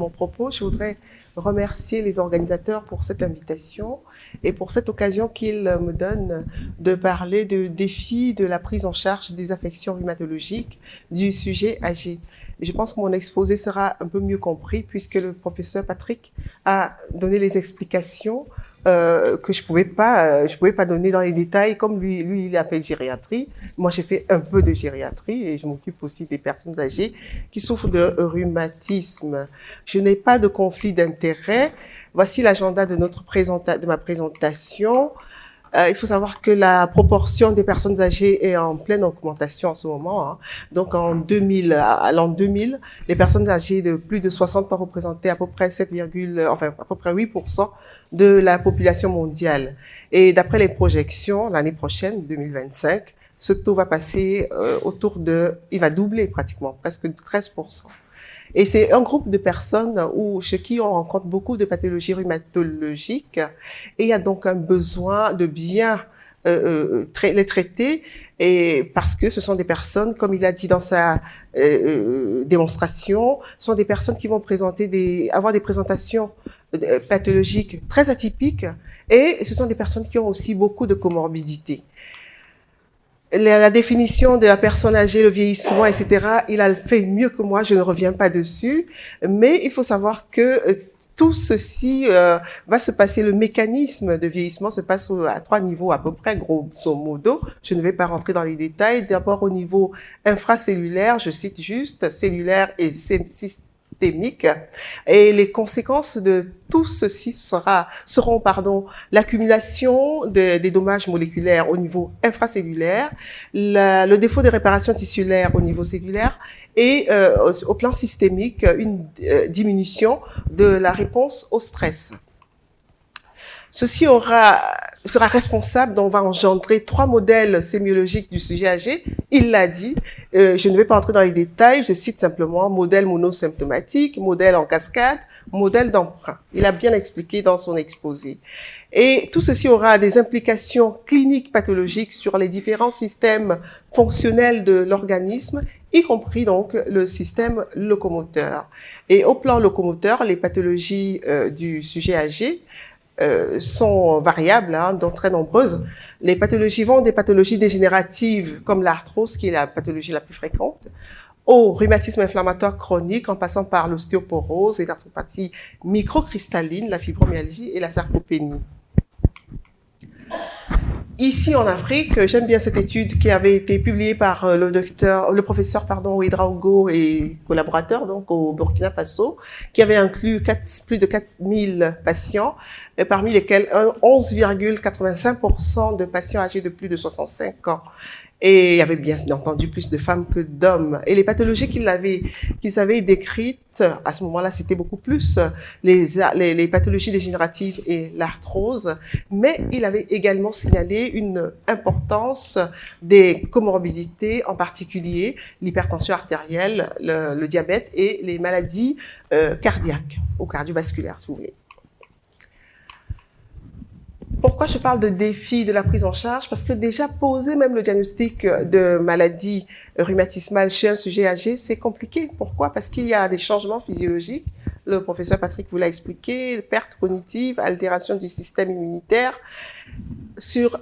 mon propos, je voudrais remercier les organisateurs pour cette invitation et pour cette occasion qu'ils me donnent de parler de défis de la prise en charge des affections rhumatologiques du sujet âgé. Je pense que mon exposé sera un peu mieux compris puisque le professeur Patrick a donné les explications que je pouvais pas donner dans les détails. Comme lui, il a fait gériatrie. Moi, j'ai fait un peu de gériatrie et je m'occupe aussi des personnes âgées qui souffrent de rhumatisme. Je n'ai pas de conflit d'intérêt. Voici l'agenda de ma présentation. Il faut savoir que la proportion des personnes âgées est en pleine augmentation en ce moment. Hein. Donc, à l'an 2000, les personnes âgées de plus de 60 ans représentaient à peu près à peu près 8% de la population mondiale. Et d'après les projections, l'année prochaine, 2025, ce taux va passer il va doubler pratiquement, presque de 13%. Et c'est un groupe de personnes chez qui on rencontre beaucoup de pathologies rhumatologiques et il y a donc un besoin de bien les traiter et parce que ce sont des personnes, comme il a dit dans sa démonstration, sont des personnes qui vont avoir des présentations pathologiques très atypiques et ce sont des personnes qui ont aussi beaucoup de comorbidités. La définition de la personne âgée, le vieillissement, etc., il a fait mieux que moi, je ne reviens pas dessus, mais il faut savoir que tout ceci va se passer, le mécanisme de vieillissement se passe à 3 niveaux à peu près, grosso modo. Je ne vais pas rentrer dans les détails. D'abord au niveau infracellulaire, je cite juste, cellulaire et systémique. Et les conséquences de tout ceci seront l'accumulation des dommages moléculaires au niveau infracellulaire, le défaut de réparation tissulaire au niveau cellulaire et au plan systémique, une diminution de la réponse au stress. Ceci sera responsable, on va engendrer 3 modèles sémiologiques du sujet âgé. Il l'a dit, je ne vais pas entrer dans les détails, je cite simplement modèle monosymptomatique, modèle en cascade, modèle d'emprunt. Il a bien expliqué dans son exposé. Et tout ceci aura des implications cliniques pathologiques sur les différents systèmes fonctionnels de l'organisme, y compris donc le système locomoteur. Et au plan locomoteur, les pathologies du sujet âgé sont variables, donc très nombreuses. Les pathologies vont des pathologies dégénératives comme l'arthrose, qui est la pathologie la plus fréquente, au rhumatisme inflammatoire chronique, en passant par l'ostéoporose et l'arthropathie microcristalline, la fibromyalgie et la sarcopénie. Ici en Afrique, j'aime bien cette étude qui avait été publiée par le professeur Ouedraogo et collaborateurs, donc au Burkina Faso, qui avait inclus plus de 4000 patients, parmi lesquels 11,85% de patients âgés de plus de 65 ans. Et il y avait bien entendu plus de femmes que d'hommes. Et les pathologies qu'ils avaient décrites, à ce moment-là, c'était beaucoup plus les pathologies dégénératives et l'arthrose. Mais il avait également signalé une importance des comorbidités, en particulier l'hypertension artérielle, le diabète et les maladies cardiaques ou cardiovasculaires, si vous voulez. Pourquoi je parle de défi de la prise en charge? Parce que déjà poser même le diagnostic de maladie rhumatismale chez un sujet âgé, c'est compliqué. Pourquoi? Parce qu'il y a des changements physiologiques. Le professeur Patrick vous l'a expliqué, perte cognitive, altération du système immunitaire,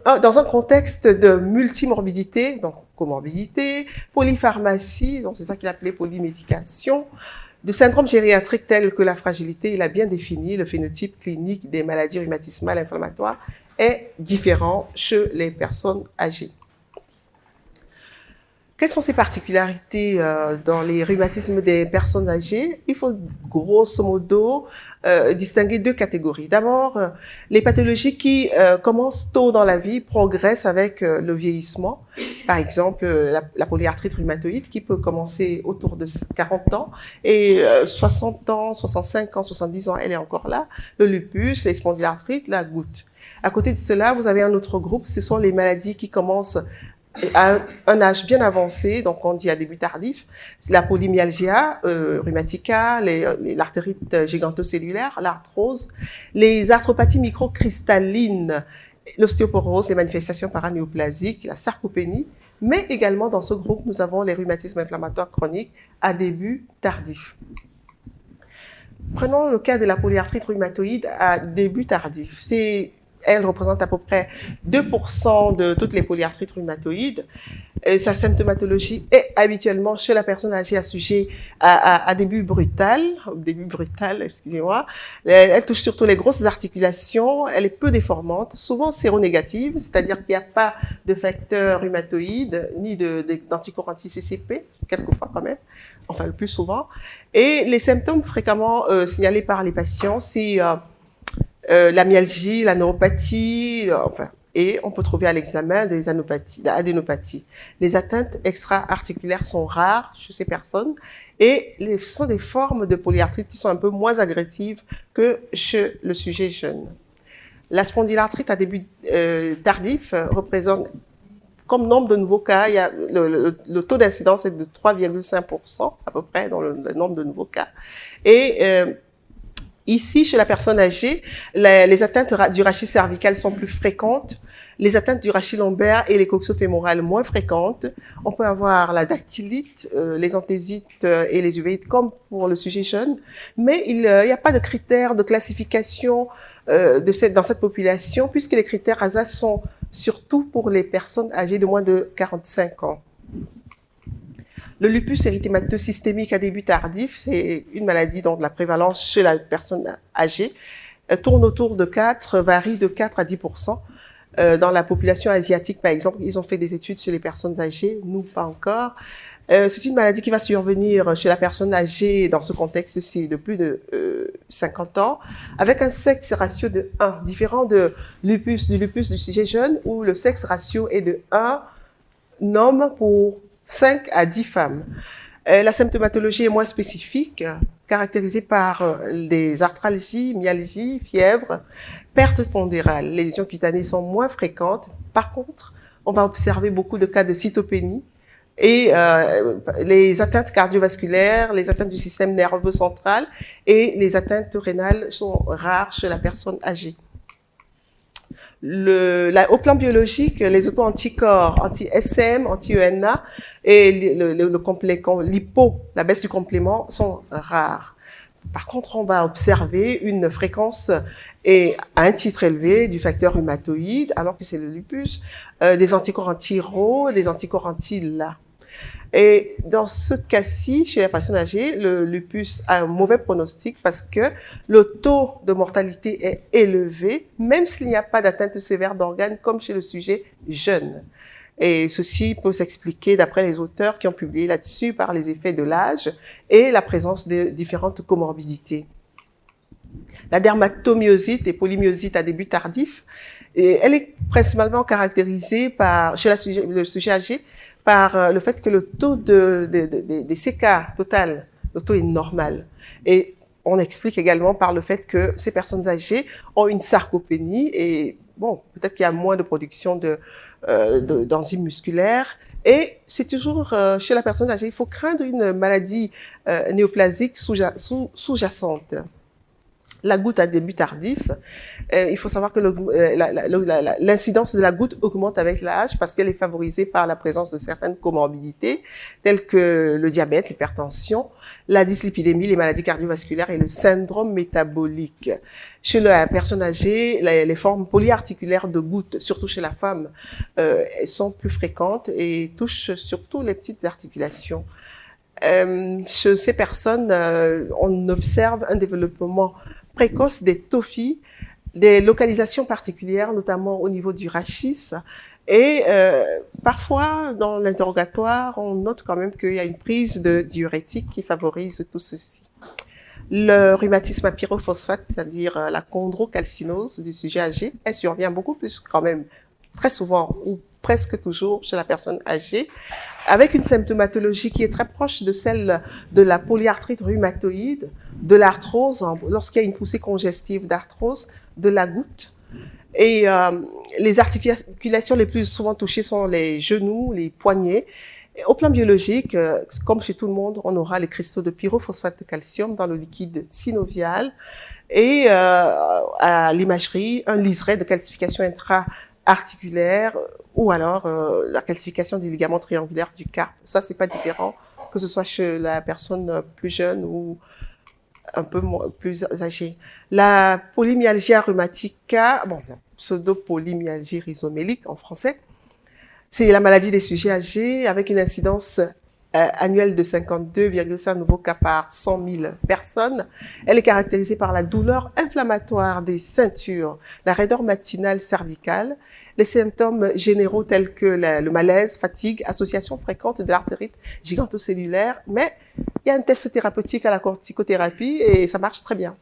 dans un contexte de multimorbidité, donc comorbidité, polypharmacie, donc c'est ça qu'il appelait polymédication, de syndromes gériatriques tels que la fragilité. Il a bien défini le phénotype clinique des maladies rhumatismales inflammatoires est différent chez les personnes âgées. Quelles sont ces particularités dans les rhumatismes des personnes âgées? Il faut grosso modo distinguer 2 catégories. D'abord, les pathologies qui commencent tôt dans la vie progressent avec le vieillissement. Par exemple, la polyarthrite rhumatoïde qui peut commencer autour de 40 ans et 60 ans, 65 ans, 70 ans, elle est encore là. Le lupus, les spondylarthrites, la goutte. À côté de cela, vous avez un autre groupe, ce sont les maladies qui commencent à un âge bien avancé, donc on dit à début tardif, la polymyalgia rhumatica, l'artérite gigantocellulaire, l'arthrose, les arthropathies microcristallines, l'ostéoporose, les manifestations paranéoplasiques, la sarcopénie, mais également dans ce groupe, nous avons les rhumatismes inflammatoires chroniques à début tardif. Prenons le cas de la polyarthrite rhumatoïde à début tardif. Elle représente à peu près 2% de toutes les polyarthrites rhumatoïdes. Sa symptomatologie est habituellement chez la personne âgée à début brutal, excusez-moi. Elle touche surtout les grosses articulations, elle est peu déformante, souvent séronégative, c'est-à-dire qu'il n'y a pas de facteur rhumatoïde ni d'anticorps anti-CCP, quelquefois quand même, enfin le plus souvent. Et les symptômes fréquemment signalés par les patients, c'est la myalgie, la neuropathie, enfin, et on peut trouver à l'examen des adénopathies. Les atteintes extra-articulaires sont rares chez ces personnes et ce sont des formes de polyarthrite qui sont un peu moins agressives que chez le sujet jeune. La spondylarthrite à début tardif représente comme nombre de nouveaux cas, il y a le taux d'incidence est de 3,5% à peu près dans le nombre de nouveaux cas. Et ici, chez la personne âgée, les atteintes du rachis cervical sont plus fréquentes, les atteintes du rachis lombaire et les coxofémorales moins fréquentes. On peut avoir la dactylite, les anthésites et les uvéites comme pour le sujet jeune, mais il n'y a pas de critères de classification dans cette population puisque les critères ASA sont surtout pour les personnes âgées de moins de 45 ans. Le lupus érythémateux systémique à début tardif, c'est une maladie dont la prévalence chez la personne âgée tourne autour de 4, varie de 4 à 10%. Dans la population asiatique, par exemple, ils ont fait des études chez les personnes âgées, nous pas encore. C'est une maladie qui va survenir chez la personne âgée dans ce contexte-ci de plus de 50 ans, avec un sexe ratio de 1, différent du lupus du sujet jeune, où le sexe ratio est de 1 homme pour 5 à 10 femmes. La symptomatologie est moins spécifique, caractérisée par des arthralgies, myalgies, fièvre, perte pondérale. Les lésions cutanées sont moins fréquentes. Par contre, on va observer beaucoup de cas de cytopénie et les atteintes cardiovasculaires, les atteintes du système nerveux central et les atteintes rénales sont rares chez la personne âgée. Au plan biologique, les auto-anticorps anti-SM, anti-ENA et le complet, la baisse du complément sont rares. Par contre, on va observer une fréquence et à un titre élevé du facteur rhumatoïde, alors que c'est le lupus, des anticorps anti-RO, des anticorps anti-LA. Et dans ce cas-ci, chez la personne âgée, le lupus a un mauvais pronostic parce que le taux de mortalité est élevé, même s'il n'y a pas d'atteinte sévère d'organes comme chez le sujet jeune. Et ceci peut s'expliquer, d'après les auteurs qui ont publié là-dessus, par les effets de l'âge et la présence de différentes comorbidités. La dermatomyosite et polymyosite à début tardif, et elle est principalement caractérisée chez le sujet âgé par le fait que le taux des CK total, le taux est normal. Et on explique également par le fait que ces personnes âgées ont une sarcopénie et bon, peut-être qu'il y a moins de production d'enzymes musculaires. Et c'est toujours chez la personne âgée, il faut craindre une maladie néoplasique sous-jacente. La goutte à début tardif, il faut savoir que l'incidence de la goutte augmente avec l'âge parce qu'elle est favorisée par la présence de certaines comorbidités telles que le diabète, l'hypertension, la dyslipidémie, les maladies cardiovasculaires et le syndrome métabolique. Chez la personne âgée, les formes polyarticulaires de gouttes, surtout chez la femme, sont plus fréquentes et touchent surtout les petites articulations. Chez ces personnes, on observe un développement précoce des tophies, des localisations particulières, notamment au niveau du rachis. Et parfois, dans l'interrogatoire, on note quand même qu'il y a une prise de diurétique qui favorise tout ceci. Le rhumatisme à pyrophosphate, c'est-à-dire la chondrocalcinose du sujet âgé, elle survient beaucoup plus quand même, très souvent ou presque toujours chez la personne âgée, avec une symptomatologie qui est très proche de celle de la polyarthrite rhumatoïde, de l'arthrose, lorsqu'il y a une poussée congestive d'arthrose, de la goutte. Et les articulations les plus souvent touchées sont les genoux, les poignets. Et au plan biologique, comme chez tout le monde, on aura les cristaux de pyrophosphate de calcium dans le liquide synovial. Et à l'imagerie, un liseré de calcification intra-articulaire ou alors la calcification des ligaments triangulaires du carpe. Ça, c'est pas différent, que ce soit chez la personne plus jeune ou un peu plus âgés. La polymyalgia rheumatica, bon, la pseudo-polymyalgie rhizomélique en français, c'est la maladie des sujets âgés avec une incidence annuelle de 52,5 nouveaux cas par 100 000 personnes. Elle est caractérisée par la douleur inflammatoire des ceintures, la raideur matinale cervicale, les symptômes généraux tels que le malaise, fatigue, association fréquente de l'artérite gigantocellulaire, mais il y a un test thérapeutique à la corticothérapie et ça marche très bien.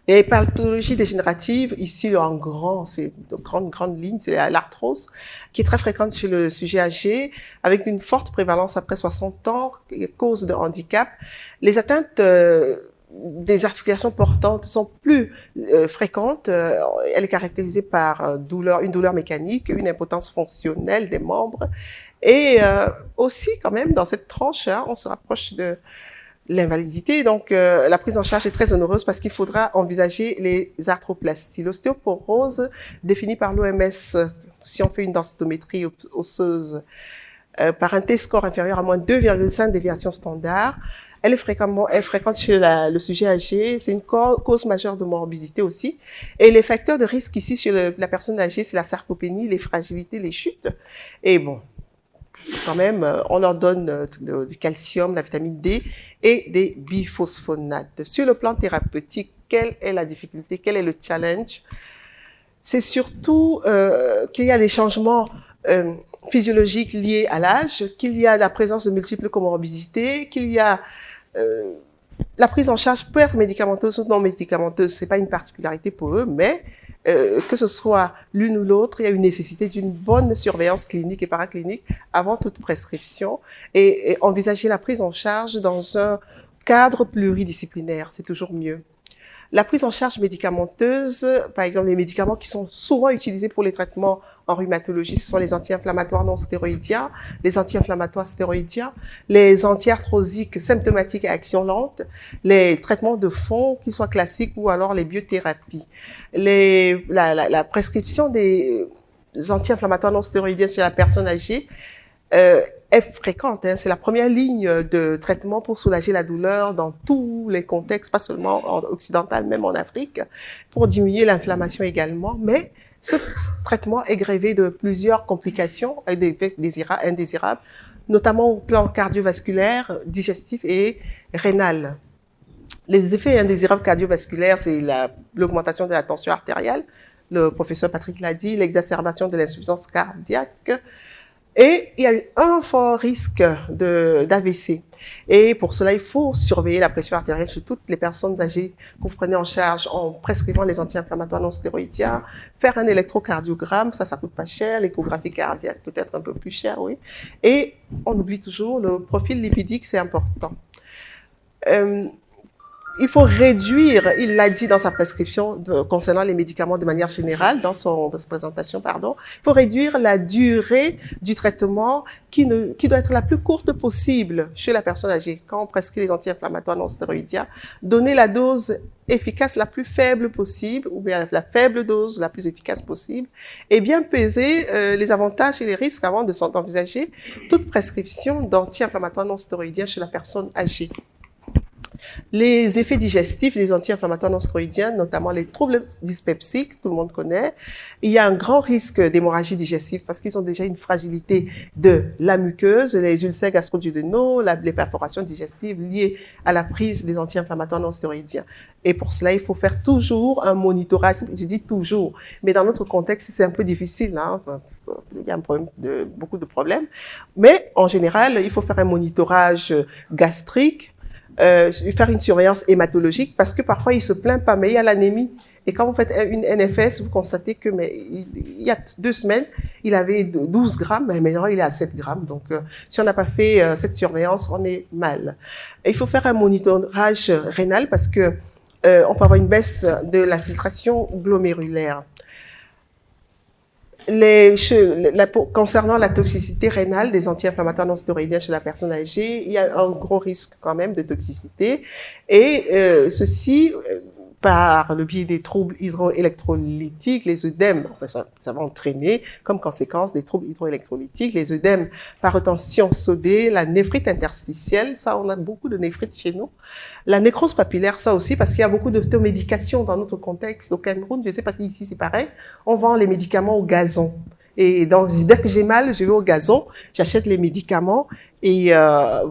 Et pathologie dégénérative, ici en grand, c'est de grande ligne, c'est l'arthrose, qui est très fréquente chez le sujet âgé, avec une forte prévalence après 60 ans, cause de handicap. Les atteintes des articulations portantes sont plus fréquentes. Elle est caractérisée par une douleur mécanique, une impotence fonctionnelle des membres. Et aussi, quand même, dans cette tranche, hein, on se rapproche de l'invalidité. Donc, la prise en charge est très onéreuse parce qu'il faudra envisager les arthroplasties. L'ostéoporose, définie par l'OMS, si on fait une densitométrie osseuse, par un T-score inférieur à moins 2,5 déviations standard, elle est fréquente chez le sujet âgé. C'est une cause majeure de morbidité aussi. Et les facteurs de risque ici chez la personne âgée, c'est la sarcopénie, les fragilités, les chutes. Et bon, quand même, on leur donne du calcium, la vitamine D et des biphosphonates. Sur le plan thérapeutique, quelle est la difficulté? Quel est le challenge? C'est surtout qu'il y a des changements physiologiques liés à l'âge, qu'il y a la présence de multiples comorbidités, qu'il y a la prise en charge peut être médicamenteuse ou non médicamenteuse, c'est pas une particularité pour eux, mais que ce soit l'une ou l'autre, il y a une nécessité d'une bonne surveillance clinique et paraclinique avant toute prescription et envisager la prise en charge dans un cadre pluridisciplinaire, c'est toujours mieux. La prise en charge médicamenteuse, par exemple, les médicaments qui sont souvent utilisés pour les traitements en rhumatologie, ce sont les anti-inflammatoires non stéroïdiens, les anti-inflammatoires stéroïdiens, les anti-arthrosiques symptomatiques à action lente, les traitements de fond, qu'ils soient classiques ou alors les biothérapies. La prescription des anti-inflammatoires non stéroïdiens chez la personne âgée est fréquente. Hein. C'est la première ligne de traitement pour soulager la douleur dans tous les contextes, pas seulement en occidental, même en Afrique, pour diminuer l'inflammation également. Mais ce traitement est grévé de plusieurs complications indésirables, notamment au plan cardiovasculaire, digestif et rénal. Les effets indésirables cardiovasculaires, c'est l'augmentation de la tension artérielle, le professeur Patrick l'a dit, l'exacerbation de l'insuffisance cardiaque, et il y a un fort risque d'AVC. Et pour cela, il faut surveiller la pression artérielle chez toutes les personnes âgées que vous prenez en charge en prescrivant les anti-inflammatoires non stéroïdiens, faire un électrocardiogramme, ça coûte pas cher, l'échographie cardiaque peut-être un peu plus cher, oui. Et on oublie toujours le profil lipidique, c'est important. Il faut réduire, il l'a dit dans sa prescription concernant les médicaments de manière générale, dans sa présentation, pardon, il faut réduire la durée du traitement qui doit être la plus courte possible chez la personne âgée. Quand on prescrit les anti-inflammatoires non stéroïdiens, donner la dose efficace la plus faible possible, ou bien la faible dose la plus efficace possible, et bien peser les avantages et les risques avant d'envisager toute prescription d'anti-inflammatoires non stéroïdiens chez la personne âgée. Les effets digestifs des anti-inflammatoires non stéroïdiens, notamment les troubles dyspeptiques, tout le monde connaît. Il y a un grand risque d'hémorragie digestive parce qu'ils ont déjà une fragilité de la muqueuse, les ulcères gastro-duodénaux, les perforations digestives liées à la prise des anti-inflammatoires non stéroïdiens. Et pour cela, il faut faire toujours un monitorage. Je dis toujours, mais dans notre contexte, c'est un peu difficile, hein. Il y a beaucoup de problèmes. Mais en général, il faut faire un monitorage gastrique, faire une surveillance hématologique parce que parfois il se plaint pas mais il y a l'anémie et quand vous faites une NFS vous constatez que il y a 2 semaines il avait 12 grammes mais maintenant il est à 7 grammes donc si on n'a pas fait cette surveillance on est mal. Et il faut faire un monitorage rénal parce que on peut avoir une baisse de la filtration glomérulaire. Concernant la toxicité rénale des anti-inflammatoires non stéroïdiens chez la personne âgée, il y a un gros risque quand même de toxicité et ceci par le biais des troubles hydroélectrolytiques, les œdèmes, enfin ça va entraîner comme conséquence des troubles hydroélectrolytiques, les œdèmes par retention sodée, la néphrite interstitielle, ça on a beaucoup de néphrite chez nous, la nécrose papillaire, ça aussi parce qu'il y a beaucoup d'automédication dans notre contexte. Au Cameroun, je ne sais pas si ici c'est pareil, on vend les médicaments au gazon. Et donc, dès que j'ai mal, je vais au gazon, j'achète les médicaments et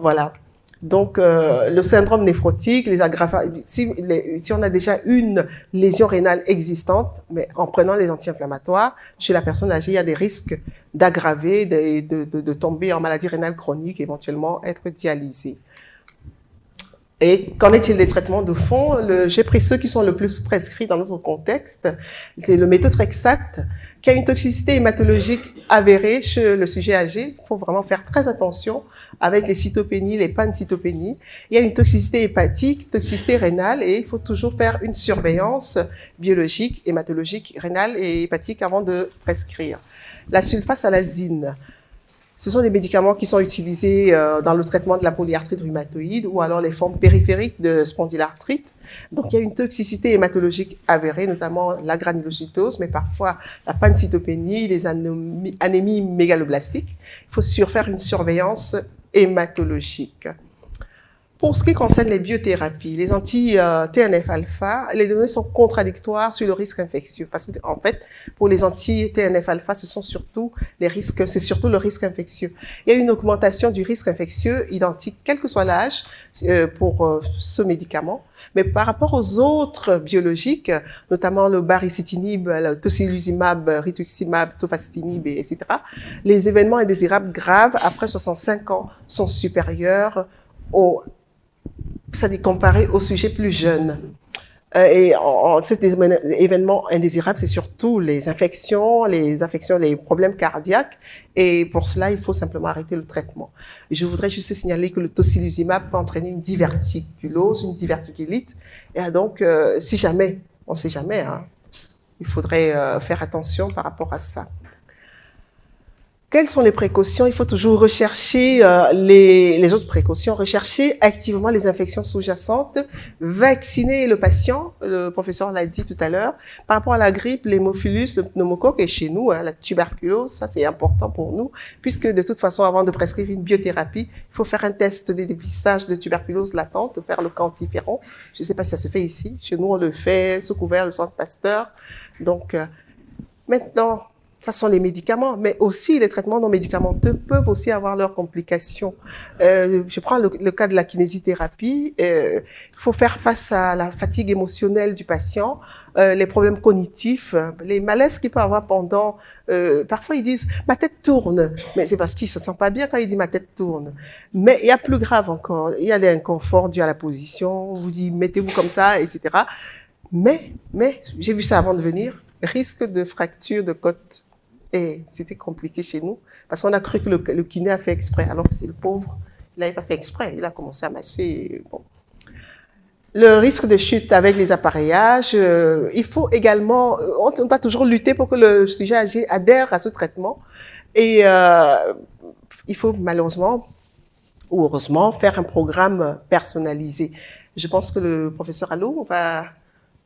voilà. Donc, le syndrome néphrotique, les aggravations, si on a déjà une lésion rénale existante, mais en prenant les anti-inflammatoires, chez la personne âgée, il y a des risques d'aggraver, de tomber en maladie rénale chronique, éventuellement être dialysé. Et qu'en est-il des traitements de fond? J'ai pris ceux qui sont le plus prescrits dans notre contexte. C'est le méthotrexate, qui a une toxicité hématologique avérée chez le sujet âgé. Il faut vraiment faire très attention avec les cytopénies, les pancytopénies. Il y a une toxicité hépatique, toxicité rénale, et il faut toujours faire une surveillance biologique, hématologique, rénale et hépatique avant de prescrire. La sulfasalazine. Ce sont des médicaments qui sont utilisés dans le traitement de la polyarthrite rhumatoïde ou alors les formes périphériques de spondylarthrite. Donc, il y a une toxicité hématologique avérée, notamment la granulocytose, mais parfois la pancytopénie, les anémies mégaloblastiques. Il faut faire une surveillance hématologique. Pour ce qui concerne les biothérapies, les anti-TNF-alpha, les données sont contradictoires sur le risque infectieux. Parce qu'en fait, pour les anti-TNF-alpha, ce sont surtout les risques, c'est surtout le risque infectieux. Il y a une augmentation du risque infectieux identique, quel que soit l'âge, pour ce médicament. Mais par rapport aux autres biologiques, notamment le baricitinib, le tocilizumab, rituximab, tofacitinib, etc., les événements indésirables graves après 65 ans sont supérieurs c'est-à-dire comparé aux sujets plus jeunes. Et cet événement indésirable, c'est surtout les infections, les problèmes cardiaques. Et pour cela, il faut simplement arrêter le traitement. Et je voudrais juste signaler que le tocilizumab peut entraîner une diverticulose, une diverticulite. Et donc, si jamais, on ne sait jamais, hein, il faudrait faire attention par rapport à ça. Quelles sont les précautions? Il faut toujours rechercher les autres précautions, rechercher activement les infections sous-jacentes, vacciner le patient, le professeur l'a dit tout à l'heure, par rapport à la grippe, l'hémophilus, le pneumocoque, et chez nous, hein, la tuberculose, ça c'est important pour nous, puisque de toute façon, avant de prescrire une biothérapie, il faut faire un test de dépistage de tuberculose latente, faire le quantiféron. Je ne sais pas si ça se fait ici, chez nous on le fait sous couvert, le centre Pasteur. Donc, maintenant, ça sont les médicaments, mais aussi les traitements non médicamenteux peuvent aussi avoir leurs complications. Je prends le cas de la kinésithérapie. Il faut faire face à la fatigue émotionnelle du patient, les problèmes cognitifs, les malaises qu'il peut avoir pendant... parfois, ils disent « ma tête tourne », mais c'est parce qu'il se sent pas bien quand il dit « ma tête tourne ». Mais il y a plus grave encore. Il y a des inconforts dus à la position. On vous dit « mettez-vous comme ça », etc. Mais j'ai vu ça avant de venir, risque de fracture de côte. Et c'était compliqué chez nous, parce qu'on a cru que le kiné a fait exprès, alors que c'est le pauvre, il n'avait pas fait exprès, il a commencé à masser. Bon. Le risque de chute avec les appareillages, il faut également, on doit toujours lutter pour que le sujet âgé adhère à ce traitement. Et il faut malheureusement, ou heureusement, faire un programme personnalisé. Je pense que le professeur Allo va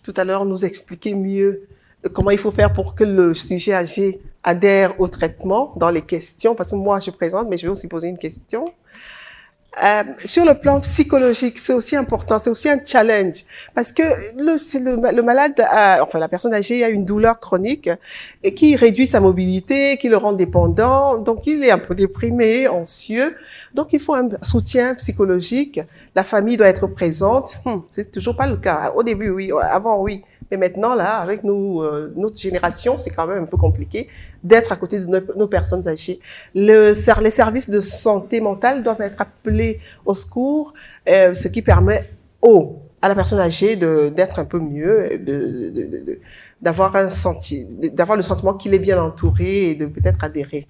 tout à l'heure nous expliquer mieux comment il faut faire pour que le sujet âgé adhère au traitement dans les questions, parce que moi je présente, mais je vais aussi poser une question. Sur le plan psychologique, c'est aussi important, c'est aussi un challenge, parce que le malade, enfin la personne âgée a une douleur chronique et qui réduit sa mobilité, qui le rend dépendant, donc il est un peu déprimé, anxieux, donc il faut un soutien psychologique. La famille doit être présente. C'est toujours pas le cas. Au début, oui, avant, oui. Mais maintenant, là, avec nous, notre génération, c'est quand même un peu compliqué d'être à côté de nos personnes âgées. Les services de santé mentale doivent être appelés au secours, ce qui permet à la personne âgée d'être un peu mieux, d'avoir le sentiment qu'il est bien entouré et de peut-être adhérer.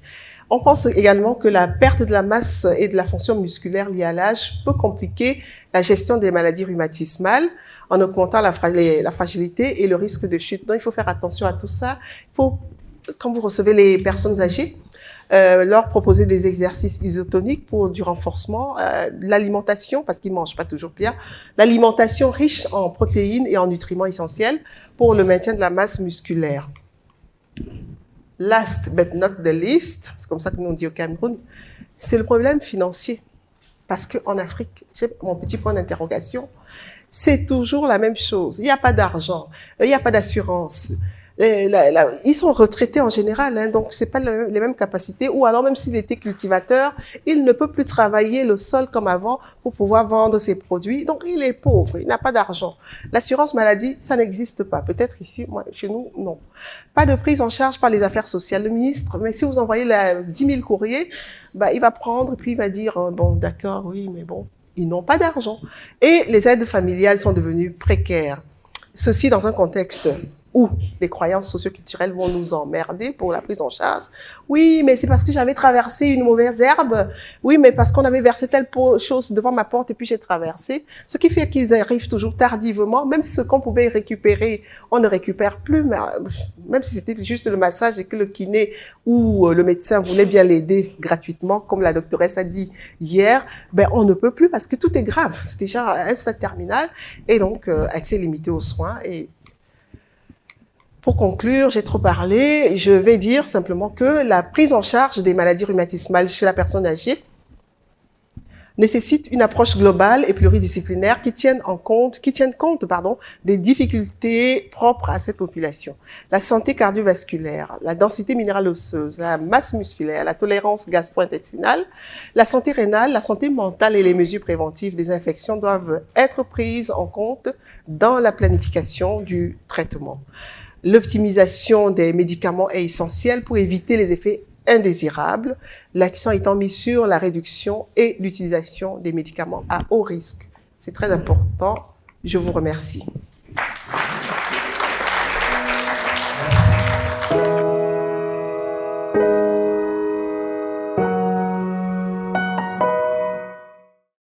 On pense également que la perte de la masse et de la fonction musculaire liée à l'âge peut compliquer la gestion des maladies rhumatismales en augmentant la fragilité et le risque de chute. Donc, il faut faire attention à tout ça. Il faut, quand vous recevez les personnes âgées, leur proposer des exercices isotoniques pour du renforcement, de l'alimentation, parce qu'ils mangent pas toujours bien, l'alimentation riche en protéines et en nutriments essentiels pour le maintien de la masse musculaire. Last but not the least, c'est comme ça que nous on dit au Cameroun, c'est le problème financier. Parce qu'en Afrique, mon petit point d'interrogation, c'est toujours la même chose. Il n'y a pas d'argent, il n'y a pas d'assurance. Ils sont retraités en général, hein, donc c'est pas les mêmes capacités. Ou alors même s'il était cultivateur, il ne peut plus travailler le sol comme avant pour pouvoir vendre ses produits. Donc il est pauvre, il n'a pas d'argent. L'assurance maladie, ça n'existe pas. Peut-être ici, moi, chez nous, non. Pas de prise en charge par les affaires sociales. Le ministre, mais si vous envoyez 10 000 courriers, bah, il va prendre et puis il va dire bon d'accord, oui, mais bon, ils n'ont pas d'argent. Et les aides familiales sont devenues précaires. Ceci dans un contexte où les croyances socioculturelles vont nous emmerder pour la prise en charge. Oui, mais c'est parce que j'avais traversé une mauvaise herbe. Oui, mais parce qu'on avait versé telle chose devant ma porte et puis j'ai traversé. Ce qui fait qu'ils arrivent toujours tardivement. Même ce qu'on pouvait récupérer, on ne récupère plus. Même si c'était juste le massage et que le kiné ou le médecin voulait bien l'aider gratuitement, comme la doctoresse a dit hier, ben on ne peut plus parce que tout est grave. C'est déjà un stade terminal et donc accès limité aux soins. Et pour conclure, j'ai trop parlé. Je vais dire simplement que la prise en charge des maladies rhumatismales chez la personne âgée nécessite une approche globale et pluridisciplinaire qui tienne compte, des difficultés propres à cette population. La santé cardiovasculaire, la densité minérale osseuse, la masse musculaire, la tolérance gastro-intestinale, la santé rénale, la santé mentale et les mesures préventives des infections doivent être prises en compte dans la planification du traitement. L'optimisation des médicaments est essentielle pour éviter les effets indésirables, l'accent étant mis sur la réduction et l'utilisation des médicaments à haut risque. C'est très important. Je vous remercie.